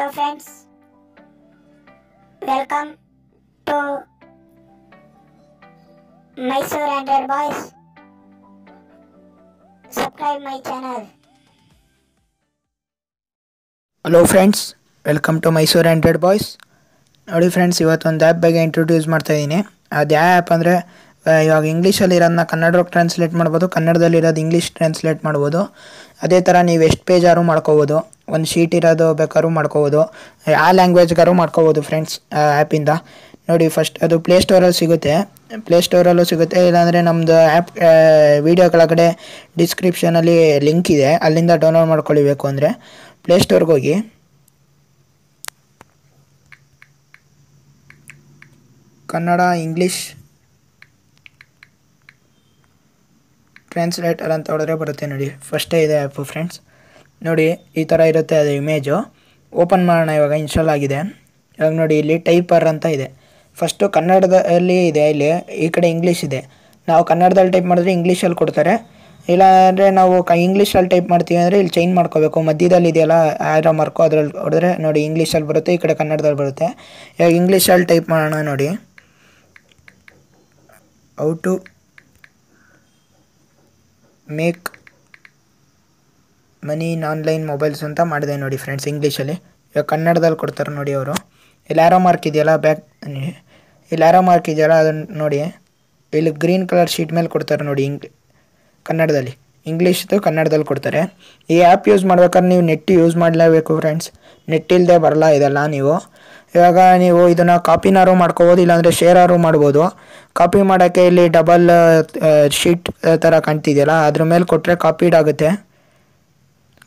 Hello friends, welcome to Mysore Android Boys. Subscribe my channel. Hello friends, welcome to Mysuru android boys. ನೋಡಿ friends, ಇವತ್ತೊಂದು app ಬಗ್ಗೆ introduce ಮಾಡ್ತಾಯಿದ್ದೀನಿ. ಅದು ಯಾವ app ಅಂದರೆ, ಇವಾಗ ಇಂಗ್ಲೀಷಲ್ಲಿ ಇರೋದನ್ನ ಕನ್ನಡಕ್ಕೆ ಟ್ರಾನ್ಸ್ಲೇಟ್ ಮಾಡ್ಬೋದು, ಕನ್ನಡದಲ್ಲಿರೋದು ಇಂಗ್ಲೀಷ್ ಟ್ರಾನ್ಸ್ಲೇಟ್ ಮಾಡ್ಬೋದು. ಅದೇ ಥರ ನೀವು ಎಷ್ಟು ಪೇಜಾರು ಮಾಡ್ಕೋಬೋದು, ಒಂದು ಶೀಟ್ ಇರೋದು ಬೇಕಾದ್ರೂ ಮಾಡ್ಕೋಬೋದು, ಯಾವ ಲ್ಯಾಂಗ್ವೇಜ್ಗಾರು ಮಾಡ್ಕೋಬೋದು ಫ್ರೆಂಡ್ಸ್ ಆ್ಯಪಿಂದ. ನೋಡಿ, ಫಸ್ಟ್ ಅದು ಪ್ಲೇಸ್ಟೋರಲ್ಲಿ ಸಿಗುತ್ತೆ, ಪ್ಲೇಸ್ಟೋರಲ್ಲೂ ಸಿಗುತ್ತೆ, ಇಲ್ಲಾಂದರೆ ನಮ್ಮದು ಆ್ಯಪ್ ವೀಡಿಯೋ ಕೆಳಗಡೆ ಡಿಸ್ಕ್ರಿಪ್ಷನಲ್ಲಿ ಲಿಂಕ್ ಇದೆ, ಅಲ್ಲಿಂದ ಡೌನ್ಲೋಡ್ ಮಾಡ್ಕೊಳ್ಬೇಕು. ಅಂದರೆ ಪ್ಲೇಸ್ಟೋರ್ಗೆ ಹೋಗಿ ಕನ್ನಡ ಇಂಗ್ಲೀಷ್ ಟ್ರಾನ್ಸ್ಲೇಟರ್ ಅಂತ ಹೊಡೆದ್ರೆ ಬರುತ್ತೆ. ನೋಡಿ, ಫಸ್ಟೇ ಇದೆ ಆ್ಯಪು ಫ್ರೆಂಡ್ಸ್. ನೋಡಿ, ಈ ಥರ ಇರುತ್ತೆ ಅದು ಇಮೇಜು. ಓಪನ್ ಮಾಡೋಣ. ಇವಾಗ ಇನ್ಸ್ಟಾಲ್ ಆಗಿದೆ. ಇವಾಗ ನೋಡಿ, ಇಲ್ಲಿ ಟೈಪರ್ ಅಂತ ಇದೆ. ಫಸ್ಟು ಕನ್ನಡದಲ್ಲಿ ಇದೆ, ಇಲ್ಲಿ ಈ ಕಡೆ ಇಂಗ್ಲೀಷ್ ಇದೆ. ನಾವು ಕನ್ನಡದಲ್ಲಿ ಟೈಪ್ ಮಾಡಿದ್ರೆ ಇಂಗ್ಲೀಷಲ್ಲಿ ಕೊಡ್ತಾರೆ, ಇಲ್ಲಾಂದರೆ ನಾವು ಇಂಗ್ಲೀಷಲ್ಲಿ ಟೈಪ್ ಮಾಡ್ತೀವಿ ಅಂದರೆ ಇಲ್ಲಿ ಚೇಂಜ್ ಮಾಡ್ಕೋಬೇಕು. ಮಧ್ಯದಲ್ಲಿ ಇದೆಯಲ್ಲ ಆರೋ ಮಾರ್ಕು, ಅದರಲ್ಲಿ ಹೊಡೆದ್ರೆ ನೋಡಿ ಇಂಗ್ಲೀಷಲ್ಲಿ ಬರುತ್ತೆ, ಈ ಕಡೆ ಕನ್ನಡದಲ್ಲಿ ಬರುತ್ತೆ. ಇವಾಗ ಇಂಗ್ಲೀಷಲ್ಲಿ ಟೈಪ್ ಮಾಡೋಣ. ನೋಡಿ, how to make money in online mobiles ಅಂತ ಮಾಡಿದೆ ನೋಡಿ ಫ್ರೆಂಡ್ಸ್, ಇಂಗ್ಲೀಷಲ್ಲಿ. ಇವಾಗ ಕನ್ನಡದಲ್ಲಿ ಕೊಡ್ತಾರೆ ನೋಡಿ ಅವರು. ಇಲ್ಲಿ ಆರೋ ಮಾರ್ಕ್ ಇದೆಯಲ್ಲ, ಇಲ್ಲಿ ಆರೋ ಮಾರ್ಕ್ ಇದೆಯಲ್ಲ, ಅದನ್ನು ನೋಡಿ. ಇಲ್ಲಿ ಗ್ರೀನ್ ಕಲರ್ ಶೀಟ್ ಮೇಲೆ ಕೊಡ್ತಾರೆ ನೋಡಿ, ಕನ್ನಡದಲ್ಲಿ. ಇಂಗ್ಲೀಷ್ದು ಕನ್ನಡದಲ್ಲಿ ಕೊಡ್ತಾರೆ. ಈ ಆ್ಯಪ್ ಯೂಸ್ ಮಾಡ್ಬೇಕಾದ್ರೆ ನೀವು ನೆಟ್ ಯೂಸ್ ಮಾಡಲೇಬೇಕು ಫ್ರೆಂಡ್ಸ್. ನೆಟ್ ಇಲ್ಲದೆ ಬರಲ್ಲ ಇದೆಲ್ಲ. ಇವಾಗ ನೀವು ಇದನ್ನು ಕಾಪಿನಾರು ಮಾಡ್ಕೋಬೋದು, ಇಲ್ಲಾಂದರೆ ಶೇರಾರು ಮಾಡ್ಬೋದು. ಕಾಪಿ ಮಾಡೋಕ್ಕೆ ಇಲ್ಲಿ ಡಬಲ್ ಶೀಟ್ ಥರ ಕಾಣ್ತಿದೆಯಲ್ಲ, ಅದ್ರ ಮೇಲೆ ಕೊಟ್ಟರೆ ಕಾಪಿಡ್ ಆಗುತ್ತೆ.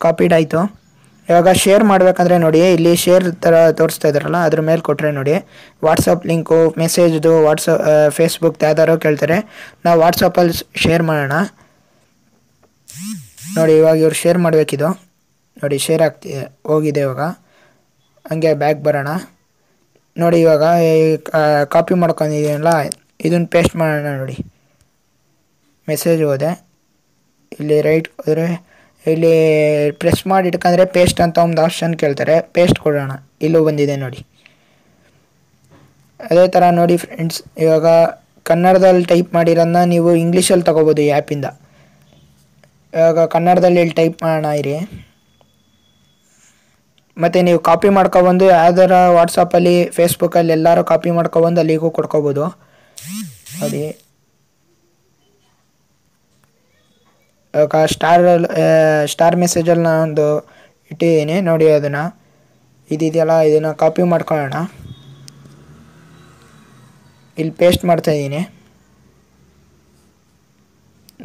ಕಾಪಿಡ್ ಆಯಿತು. ಇವಾಗ ಶೇರ್ ಮಾಡಬೇಕಂದ್ರೆ ನೋಡಿ, ಇಲ್ಲಿ ಶೇರ್ ಥರ ತೋರಿಸ್ತಾ ಇದ್ದಾರಲ್ಲ, ಅದ್ರ ಮೇಲೆ ಕೊಟ್ಟರೆ ನೋಡಿ, ವಾಟ್ಸಪ್ ಲಿಂಕು, ಮೆಸೇಜ್ದು, ಫೇಸ್ಬುಕ್ ಯಾವ್ದಾರು ಕೇಳ್ತಾರೆ. ನಾವು ವಾಟ್ಸಪ್ಪಲ್ಲಿ ಶೇರ್ ಮಾಡೋಣ. ನೋಡಿ, ಇವಾಗ ಇವ್ರು ಶೇರ್ ಮಾಡಬೇಕಿದು. ನೋಡಿ, ಶೇರ್ ಆಗ್ತಿದೆ, ಹೋಗಿದೆ. ಇವಾಗ ಹಂಗೆ ಬ್ಯಾಕ್ ಬರೋಣ. ನೋಡಿ, ಇವಾಗ ಕಾಪಿ ಮಾಡ್ಕೊಂಡಿದ್ದೀನಲ್ಲ, ಇದನ್ನು ಪೇಸ್ಟ್ ಮಾಡೋಣ. ನೋಡಿ, ಮೆಸೇಜ್ ಹೋದೆ, ಇಲ್ಲಿ ರೈಟ್ ಹೋದರೆ ಇಲ್ಲಿ ಪ್ರೆಸ್ ಮಾಡಿ ಇಟ್ಕೊಂಡ್ರೆ ಪೇಸ್ಟ್ ಅಂತ ಒಂದು ಆಪ್ಷನ್ ಕೇಳ್ತಾರೆ, ಪೇಸ್ಟ್ ಕೊಡೋಣ. ಇಲ್ಲೂ ಬಂದಿದೆ ನೋಡಿ. ಅದೇ ಥರ ನೋಡಿ ಫ್ರೆಂಡ್ಸ್, ಇವಾಗ ಕನ್ನಡದಲ್ಲಿ ಟೈಪ್ ಮಾಡಿರೋದನ್ನ ನೀವು ಇಂಗ್ಲೀಷಲ್ಲಿ ತೊಗೋಬೋದು ಈ ಆ್ಯಪಿಂದ. ಇವಾಗ ಕನ್ನಡದಲ್ಲಿ ಇಲ್ಲಿ ಟೈಪ್ ಮಾಡೋಣ ಇರಿ. ಮತ್ತು ನೀವು ಕಾಪಿ ಮಾಡ್ಕೊಬಂದು ಯಾವ್ದಾರ ವಾಟ್ಸಪ್ಪಲ್ಲಿ, ಫೇಸ್ಬುಕ್ಕಲ್ಲಿ ಎಲ್ಲರೂ ಕಾಪಿ ಮಾಡ್ಕೊಬಂದು ಅಲ್ಲಿಗೂ ಕೊಡ್ಕೋಬೋದು. ನೋಡಿ, ಇವಾಗ ಸ್ಟಾರ್ ಮೆಸೇಜಲ್ಲಿ ನಾನೊಂದು ಇಟ್ಟಿದ್ದೀನಿ ನೋಡಿ, ಅದನ್ನು ಇದೆಯಲ್ಲ, ಇದನ್ನು ಕಾಪಿ ಮಾಡ್ಕೊಳ್ಳೋಣ. ಇಲ್ಲಿ ಪೇಸ್ಟ್ ಮಾಡ್ತಾಯಿದ್ದೀನಿ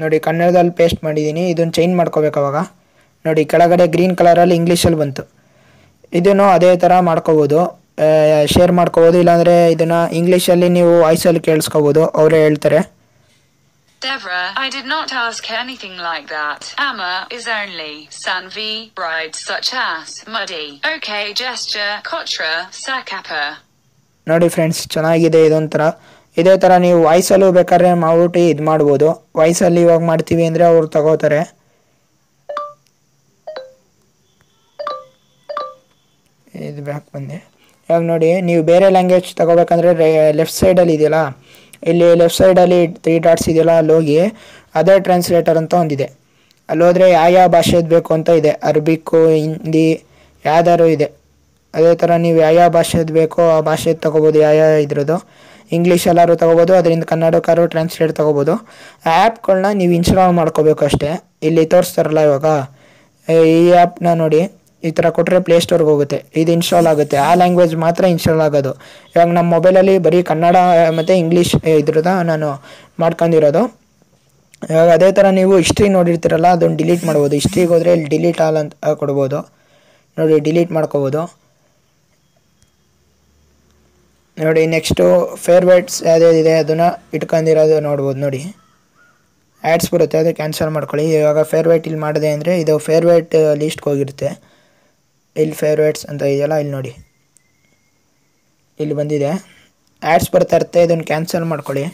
ನೋಡಿ, ಕನ್ನಡದಲ್ಲಿ ಪೇಸ್ಟ್ ಮಾಡಿದ್ದೀನಿ. ಇದನ್ನು ಚೇಂಜ್ ಮಾಡ್ಕೋಬೇಕು. ಅವಾಗ ನೋಡಿ, ಕೆಳಗಡೆ ಗ್ರೀನ್ ಕಲರಲ್ಲಿ ಇಂಗ್ಲೀಷಲ್ಲಿ ಬಂತು. ಇದನ್ನು ಅದೇ ಥರ ಮಾಡ್ಕೋಬೋದು, ಶೇರ್ ಮಾಡ್ಕೋಬೋದು, ಇಲ್ಲಾಂದರೆ ಇದನ್ನು ಇಂಗ್ಲೀಷಲ್ಲಿ ನೀವು ವಾಯ್ಸಲ್ಲಿ ಕೇಳಿಸ್ಕೋಬೋದು, ಅವರೇ ಹೇಳ್ತಾರೆ. Devra, I did not ask anything like that. Amma is only Sanvi, brides such as Muddy. Okay, gesture, Kotra, Sakapa. ನೋಡಿ ಫ್ರೆಂಡ್ಸ್, ಚೆನ್ನಾಗಿದೆ. ಇದೊಂಥರ ಇದೇ ಥರ ನೀವು ವಾಯ್ಸಲ್ಲೂ ಬೇಕಾದ್ರೆ ಮಾಡ್ಬಿಟ್ಟು ಇದು ಮಾಡ್ಬೋದು. ವಾಯ್ಸಲ್ಲಿ ಇವಾಗ ಮಾಡ್ತೀವಿ ಅಂದರೆ ಅವ್ರು ತಗೋತಾರೆ. ಇದು ಬ್ಯಾಕ್ ಬಂದೆ. ಇವಾಗ ನೋಡಿ, ನೀವು ಬೇರೆ ಲ್ಯಾಂಗ್ವೇಜ್ ತಗೋಬೇಕಂದ್ರೆ ಲೆಫ್ಟ್ ಸೈಡಲ್ಲಿ ಇದೆಯಲ್ಲ, ಇಲ್ಲಿ ಲೆಫ್ಟ್ ಸೈಡಲ್ಲಿ 3 ಡಾಟ್ಸ್ ಇದೆಯಲ್ಲ, ಅಲ್ಲಿ ಹೋಗಿ ಅದರ್ ಟ್ರಾನ್ಸ್ಲೇಟರ್ ಅಂತ ಒಂದಿದೆ. ಅಲ್ಲಿ ಹೋದರೆ ಯಾವ ಭಾಷೆದು ಬೇಕು ಅಂತ ಇದೆ, ಅರಬಿಕ್ಕು, ಹಿಂದಿ, ಯಾವ್ದಾದ್ರು ಇದೆ. ಅದೇ ಥರ ನೀವು ಯಾವ ಭಾಷೆದು ಬೇಕೋ ಆ ಭಾಷೆದು ತೊಗೋಬೋದು. ಇದ್ರದ್ದು ಇಂಗ್ಲೀಷ್ ಎಲ್ಲರೂ ತೊಗೋಬೋದು, ಅದರಿಂದ ಕನ್ನಡಕ್ಕಾರು ಟ್ರಾನ್ಸ್ಲೇಟ್ ತೊಗೋಬೋದು. ಆ ಆ್ಯಪ್ಗಳನ್ನ ನೀವು ಇನ್ಸ್ಟಾಲ್ ಮಾಡ್ಕೋಬೇಕು ಅಷ್ಟೇ. ಇಲ್ಲಿ ತೋರಿಸ್ತಾರಲ್ಲ ಇವಾಗ, ಈ ಆ್ಯಪ್ನ ನೋಡಿ, ಈ ಥರ ಕೊಟ್ಟರೆ ಪ್ಲೇಸ್ಟೋರ್ಗೆ ಹೋಗುತ್ತೆ, ಇದು ಇನ್ಸ್ಟಾಲ್ ಆಗುತ್ತೆ. ಆ ಲ್ಯಾಂಗ್ವೇಜ್ ಮಾತ್ರ ಇನ್ಸ್ಟಾಲ್ ಆಗೋದು. ಇವಾಗ ನಮ್ಮ ಮೊಬೈಲಲ್ಲಿ ಬರೀ ಕನ್ನಡ ಮತ್ತು ಇಂಗ್ಲೀಷ್ ಇದ್ರದ ನಾನು ಮಾಡ್ಕೊಂಡಿರೋದು. ಇವಾಗ ಅದೇ ಥರ ನೀವು ಹಿಸ್ಟ್ರಿ ನೋಡಿರ್ತೀರಲ್ಲ, ಅದನ್ನು ಡಿಲೀಟ್ ಮಾಡ್ಬೋದು. ಹಿಸ್ಟ್ರಿಗೆ ಹೋದರೆ ಇಲ್ಲಿ ಡಿಲೀಟ್ ಆಲ್ ಅಂತ ಕೊಡ್ಬೋದು. ನೋಡಿ, ಡಿಲೀಟ್ ಮಾಡ್ಕೋಬೋದು. ನೋಡಿ, ನೆಕ್ಸ್ಟು ಫೇವ್ರೇಟ್ಸ್ ಯಾವುದಿದೆ ಅದನ್ನು ಇಟ್ಕೊಂಡಿರೋದು ನೋಡ್ಬೋದು. ನೋಡಿ, ಆ್ಯಡ್ಸ್ ಬರುತ್ತೆ, ಅದು ಕ್ಯಾನ್ಸಲ್ ಮಾಡ್ಕೊಳ್ಳಿ. ಇವಾಗ ಫೇವ್ರೇಟ್ ಇಲ್ಲಿ ಮಾಡಿದೆ ಅಂದರೆ ಇದು ಫೇವ್ರೇಟ್ ಲೀಸ್ಟ್ಗೆ ಹೋಗಿರುತ್ತೆ. ಇಲ್ಲಿ ಫೇವ್ರೇಟ್ಸ್ ಅಂತ ಇದೆಯಲ್ಲ, ಇಲ್ಲಿ ನೋಡಿ, ಇಲ್ಲಿ ಬಂದಿದೆ. ಆ್ಯಡ್ಸ್ ಬರ್ತಾ ಇರುತ್ತೆ, ಇದನ್ನು ಕ್ಯಾನ್ಸಲ್ ಮಾಡ್ಕೊಳ್ಳಿ.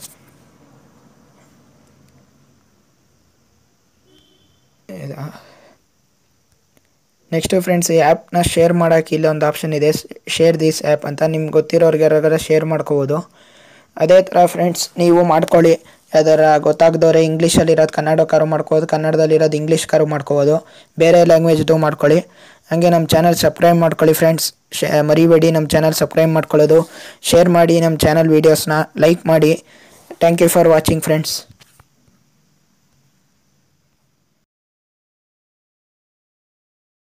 ನೆಕ್ಸ್ಟು ಫ್ರೆಂಡ್ಸ್ ಈ ಆ್ಯಪ್ನ ಶೇರ್ ಮಾಡೋಕ್ಕೆ ಇಲ್ಲೊಂದು ಆಪ್ಷನ್ ಇದೆ, ಶೇರ್ ದಿಸ್ ಆ್ಯಪ್ ಅಂತ. ನಿಮ್ಗೆ ಗೊತ್ತಿರೋರಿಗೆ ಯಾರಿಗಾರ ಶೇರ್ ಮಾಡ್ಕೋಬೋದು. ಅದೇ ಥರ ಫ್ರೆಂಡ್ಸ್ ನೀವು ಮಾಡ್ಕೊಳ್ಳಿ. ಯಾವ್ದಾರ ಗೊತ್ತಾಗದವ್ರೆ ಇಂಗ್ಲೀಷಲ್ಲಿರೋದು ಕನ್ನಡಕ್ಕಾರು ಮಾಡ್ಕೋಬೋದು, ಕನ್ನಡದಲ್ಲಿರೋದು ಇಂಗ್ಲೀಷ್ಗಾರು ಮಾಡ್ಕೋಬೋದು, ಬೇರೆ ಲ್ಯಾಂಗ್ವೇಜ್ದು ಮಾಡ್ಕೊಳ್ಳಿ. ಹಾಗೆ ನಮ್ಮ ಚಾನಲ್ ಸಬ್ಸ್ಕ್ರೈಬ್ ಮಾಡ್ಕೊಳ್ಳಿ ಫ್ರೆಂಡ್ಸ್. ಮರಿಬೇಡಿ ನಮ್ಮ ಚಾನಲ್ ಸಬ್ಸ್ಕ್ರೈಬ್ ಮಾಡ್ಕೊಳ್ಳೋದು, ಶೇರ್ ಮಾಡಿ ನಮ್ಮ ಚಾನಲ್ ವೀಡಿಯೋಸ್ನ, ಲೈಕ್ ಮಾಡಿ. Thank you for watching friends.